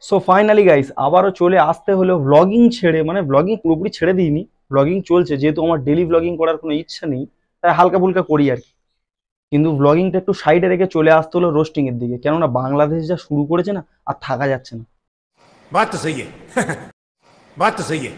So finally guys আবারও চলে আসতে হলো ব্লগিং ছেড়ে, মানে ব্লগিং পুরোপুরি ছেড়ে দিইনি, ব্লগিং চলছে, যেহেতু আমার ডেলি ব্লগিং করার কোনো ইচ্ছা নেই তাই হালকা ফুলকা করি আর কি। কিন্তু ব্লগিংটা একটু সাইডে রেখে চলে আসতে হলো রোস্টিং এর দিকে, কেননা বাংলাদেশ যা শুরু করেছে না, আর থাকা যাচ্ছে না। बात तो सही है बात तो सही है।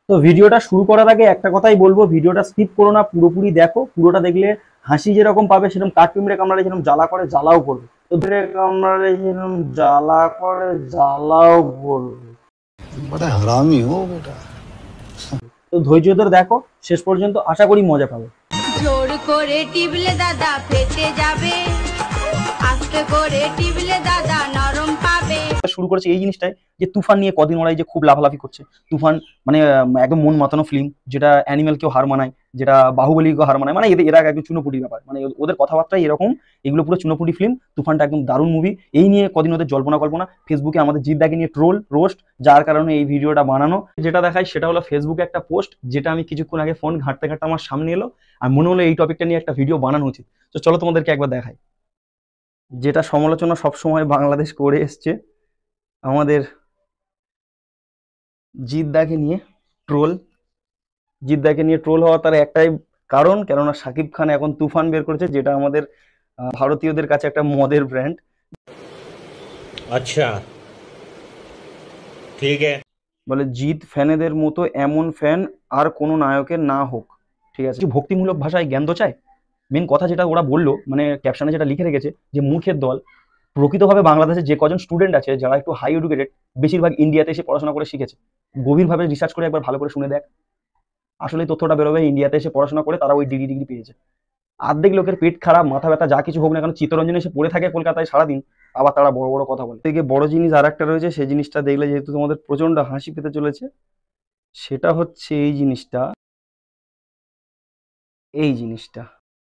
তো ভিডিওটা শুরু করার আগে একটা কথাই বলবো, ভিডিওটা স্কিপ করো না, পুরোপুরি দেখো। পুরোটা দেখলে হাসি যেরকম পাবে, সেরকম কাঠ পিঁমড়ে কামড়ালে যেরকম জ্বালা করে জ্বালাও করবে, তো পিঁমড়ে কামড়ালে যেরকম জ্বালা করে জ্বালাও করবে। बड़ा हरामी हो बेटा। তো ধৈর্য ধরে দেখো শেষ পর্যন্ত, আশা করি মজা পাবে। জোর করে টিপলে দাদা ফেটে যাবে, আস্তে করে টিপলে দাদা নরম পাবে। শুরু করেছে এই জিনিসটাই যে তুফান নিয়ে কদিন ওরাই যে খুব লাফালাফি করছে। তুফান মানে একদম মন মাতানো ফিল্ম, যেটা অ্যানিমেলকেও হার মানায়, যেটা বাহুবলীকেও হার মানায়, মানে এরা একদম চুনোপুটির ব্যাপার, মানে ওদের কথাবার্তাই এরকম, এগুলো পুরো চুনোপুটি ফিল্ম। তুফানটা একদম দারুণ মুভি। এই নিয়ে কদিন ওদের জল্পনা কল্পনা, ফেসবুকে আমাদের জিদ্দাকে নিয়ে ট্রোল রোস্ট, যার কারণে এই ভিডিওটা বানানো। যেটা দেখায় সেটা হলো ফেসবুকে একটা পোস্ট, যেটা আমি কিছুক্ষণ আগে ফোন ঘাঁটতে ঘাঁটতে আমার সামনে এলো, আর মনে হলো এই টপিকটা নিয়ে একটা ভিডিও বানানো উচিত। তো চলো তোমাদেরকে একবার দেখাই। যেটা সমালোচনা সবসময় বাংলাদেশ করে এসছে, আমাদের জিদ্দাকে নিয়ে ট্রোল। জিদ্দাকে নিয়ে ট্রোল হওয়া তার একটাই কারণ, কেননা শাকিব খান এখন তুফান বের করেছে, যেটা আমাদের ভারতীয়দের কাছে একটা মদের ব্র্যান্ড। अच्छा ठीक है। বলে জিৎ ফ্যানেদের মতো এমন ফ্যান আর কোনো নায়কের না হোক। ঠিক আছে, কিছু ভক্তিমূলক ভাষায় জ্ঞান তো চাই। মেন কথা যেটা ওরা বললো, মানে ক্যাপশনে যেটা লিখে রেখেছে, যে মূর্খের দল। প্রকৃতভাবে বাংলাদেশে যে কজন স্টুডেন্ট আছে যারা একটু হাই এডুকেটেড, বেশিরভাগ ইন্ডিয়াতে এসে পড়াশোনা করে শিখেছে। গভীরভাবে রিসার্চ করে একবার ভালো করে শুনে দেখ, আসলে তথ্যটা বেরোবে ইন্ডিয়াতে এসে পড়াশোনা করে তারা ওই ডিগ্রি পেয়েছে। অর্ধেক লোকের পেট খারাপ, মাথা ব্যথা, যা কিছু হোক না কেন, চিত্তরঞ্জনে এসে পড়ে থাকে কলকাতায় সারাদিন, আবার তারা বড় বড় কথা বলে। থেকে বড় জিনিস আর একটা রয়েছে, সেই জিনিসটা দেখলে যেহেতু তোমাদের প্রচন্ড হাসি পেতে চলেছে, সেটা হচ্ছে এই জিনিসটা। এই জিনিসটা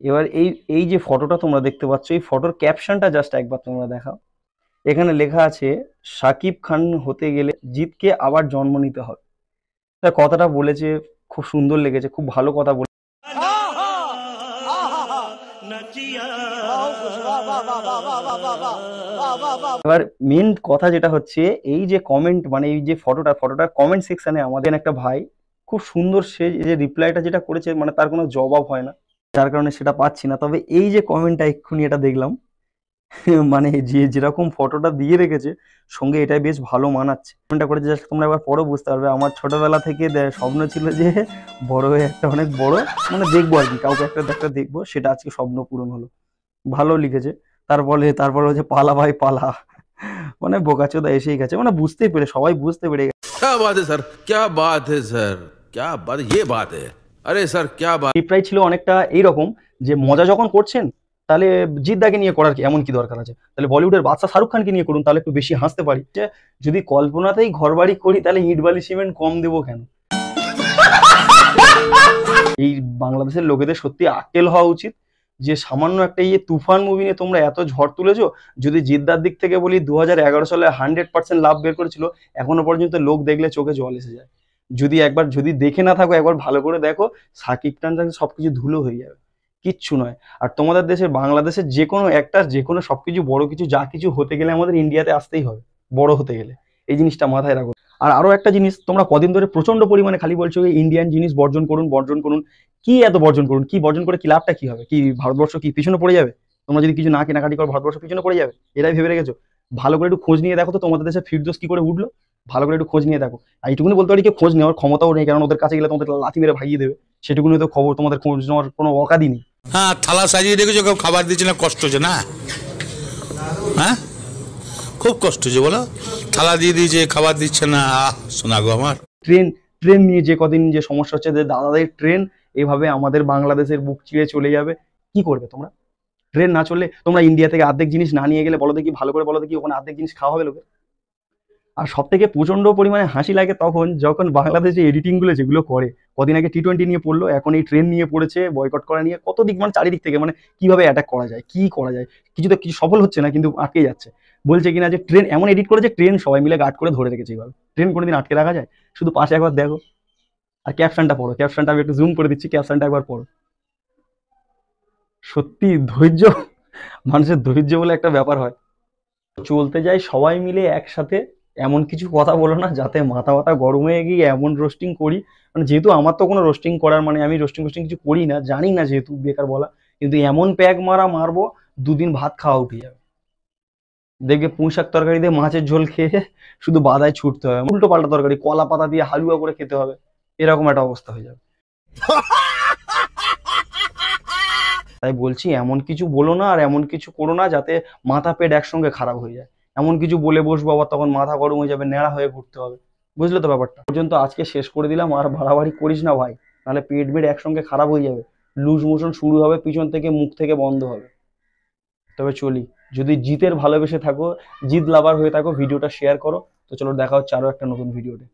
এবার এই এই যে ফটোটা তোমরা দেখতে পাচ্ছ, এই ফটোর ক্যাপশনটা জাস্ট একবার তোমরা দেখাও। এখানে লেখা আছে, শাকিব খান হতে গেলে জিতকে আবার জন্ম নিতে হবে। তা কথাটা বলেছে খুব সুন্দর লেগেছে, খুব ভালো কথা বলে। এবার মেন কথা যেটা হচ্ছে, এই যে কমেন্ট, মানে এই যে ফটোটার কমেন্ট সেকশনে আমাদের একটা ভাই খুব সুন্দর, সে যে রিপ্লাইটা যেটা করেছে, মানে তার কোনো জবাব হয় না, যার কারণে সেটা পাচ্ছি না। তবে এই যে কমেন্টটা এক্ষুনি এটা দেখলাম, মানে যে যেরকম ফটোটা দিয়ে রেখেছে সঙ্গে এটাই বেশ ভালো মানাচ্ছে। কমেন্টটা করেছে, জাস্ট তোমরা একবার পরে বুঝতে পারবে। আমার ছোটবেলা থেকে স্বপ্ন ছিল যে বড় হয়ে একটা অনেক বড়, মানে দেখবো আর কি, কাউকে একটা দেখবো, সেটা আজকে স্বপ্ন পূরণ হলো। ভালো লিখেছে। তারপরে হচ্ছে পালা ভাই পালা, মানে বোকাচোদা এসেই গেছে, মানে বুঝতেই পেরে, সবাই বুঝতে পেরে গেছে। क्या बात है सर, क्या बात है सर, क्या बात, ये बात है। अरे सर क्या बात। রিপ্লাই ছিল অনেকটা এইরকম, যে মজা যখন করছেন তাহলে জিদ্দাকে নিয়ে করার কি এমন কি দরকার আছে, তাহলে বলিউডের বাদশা শাহরুখ খানকে নিয়ে করুন, তাহলে একটু বেশি হাসতে পারি। যে যদি কল্পনাতেই ঘরবাড়ি করি তাহলে ইট বালি সিমেন্ট কম দেবো কেন? এই বাংলাদেশের লোকেদের সত্যি আক্কেল হওয়া উচিত, যে সামান্য একটা তুফান মুভি নিয়ে তোমরা এত ঝড় তুলেছো। যদি জিদ্দার দিক থেকে বলি, 2011 সালে 100% লাভ বের করেছিল, এখনো পর্যন্ত লোক দেখলে চোখে জল এসে যায়। যদি দেখে না থাকো, একবার ভালো করে দেখো, সাকিব খান সবকিছু ধুলো হয়ে যাবে, কিচ্ছু নয়। আর তোমাদের দেশের, বাংলাদেশের যে কোনো একটা, যে কোনো সবকিছু বড় কিছু, যা কিছু হতে গেলে আমাদের ইন্ডিয়াতে আসতেই হবে, বড় হতে গেলে। এই জিনিসটা মাথায় রাখো। আর আরো একটা জিনিস, তোমরা কদিন ধরে প্রচন্ড পরিমাণে খালি বলছো ইন্ডিয়ান জিনিস বর্জন করুন বর্জন করুন। কি এত বর্জন করুন? কি বর্জন করে কি লাভটা কি হবে? কি ভারতবর্ষ কি পিছনে পড়ে যাবে? তোমরা যদি কিছু না কেনাকাটি করো, ভারতবর্ষ পিছনে পড়ে যাবে, এটাই ভেবে রেখেছো? ভালো করে একটু খোঁজ নিয়ে দেখো তো তোমাদের দেশে ফিরদৌস কি করে উঠলো, ভালো করে একটু খোঁজ নিয়ে দেখো। আর এইটুকুনি বলতে পারি, কি খোঁজ নেওয়ার ক্ষমতাও নেই, কারণ ওদের কাছে গেলে তোমাদের লাথি মেরে ভাগিয়ে দেবে। সেটুকুনি তো খবর, তোমাদের খোঁজ নেওয়ার কোনো অকাদি নেই। হ্যাঁ, থালা সাজিয়ে রেখেছো, কেউ খাবার দিচ্ছে না, কষ্ট হচ্ছে না? হ্যাঁ, খুব কষ্ট হচ্ছে বলো। থালা দিয়ে দিয়েছে, খাবার দিচ্ছে না, শোনা গো আমার। ট্রেন নিয়ে যে কদিন যে সমস্যা হচ্ছে, যে দাদাদের ট্রেন এভাবে আমাদের বাংলাদেশের বুক চিরে চলে যাবে, কি করবে তোমরা? ট্রেন না চললে তোমরা ইন্ডিয়া থেকে অর্ধেক জিনিস না নিয়ে গেলে, বলো দেখি, ভালো করে বলো দেখি, ওখানে অর্ধেক জিনিস খাওয়া হবে লোকের। আর সব থেকে প্রচন্ড পরিমাণে হাসি লাগে তখন, যখন বাংলাদেশে এডিটিং গুলো যেগুলো করে, কদিন আগে T20 নিয়ে পড়লো, এখন এই ট্রেন নিয়ে পড়েছে, বয়কট করা নিয়ে, কত দিক, মানে চারিদিক থেকে, মানে কিভাবে অ্যাটাক করা যায়, কি করা যায়, কিছু তো কিছু সফল হচ্ছে না, কিন্তু আটকে যাচ্ছে। বলছে কিনা যে ট্রেন এমন এডিট করেছে, ট্রেন সবাই মিলে গার্ড করে ধরে রেখেছে। এইভাবে ট্রেন কোনোদিন আটকে রাখা যায়? শুধু পাশে একবার দেখো, আর ক্যাপশনটা পড়ো, ক্যাপশনটা আমি একটু জুম করে দিচ্ছি, ক্যাপশনটা একবার পড়ো। সত্যি ধৈর্য, মানুষের ধৈর্য বলে একটা ব্যাপার হয়। চলতে যাই সবাই মিলে একসাথে, এমন কিছু কথা বলো না যাতে মাথা মাথা গরম হয়ে গিয়ে এমন রোস্টিং করি, মানে যেহেতু আমার তো কোনো রোস্টিং করার মানে আমি রোস্টিং কিছু করি না, জানি না, যেহেতু বেকার বলা, কিন্তু এমন প্যাক মারবো 2 দিন ভাত খাওয়া উঠে যাবে। দেখবে পুঁই শাক তরকারি দিয়ে মাছের ঝোল খেয়ে শুধু বাদায় ছুটতে হবে, উল্টো পাল্টা তরকারি কলা পাতা দিয়ে হালুয়া করে খেতে হবে, এরকম একটা অবস্থা হয়ে যাবে। তাই বলছি এমন কিছু বলো না আর এমন কিছু করো না যাতে মাথা পেট একসঙ্গে খারাপ হয়ে যায়। এমন কিছু বলে বসবো আবার তখন মাথা গরম হয়ে যাবে, ন্যাড়া হয়ে ঘুরতে হবে। বুঝলে তো ব্যাপারটা? পর্যন্ত আজকে শেষ করে দিলাম, আর বাড়াবাড়ি করিস না ভাই, নাহলে পেট বেট একসঙ্গে খারাপ হয়ে যাবে, লুজ মোশন শুরু হবে, পিছন থেকে মুখ থেকে বন্ধ হবে। তবে চলি, যদি জিতের ভালোবেসে থাকো, জিত লাভার হয়ে থাকো, ভিডিওটা শেয়ার করো। তো চলো দেখা হচ্ছে আরো একটা নতুন ভিডিওতে।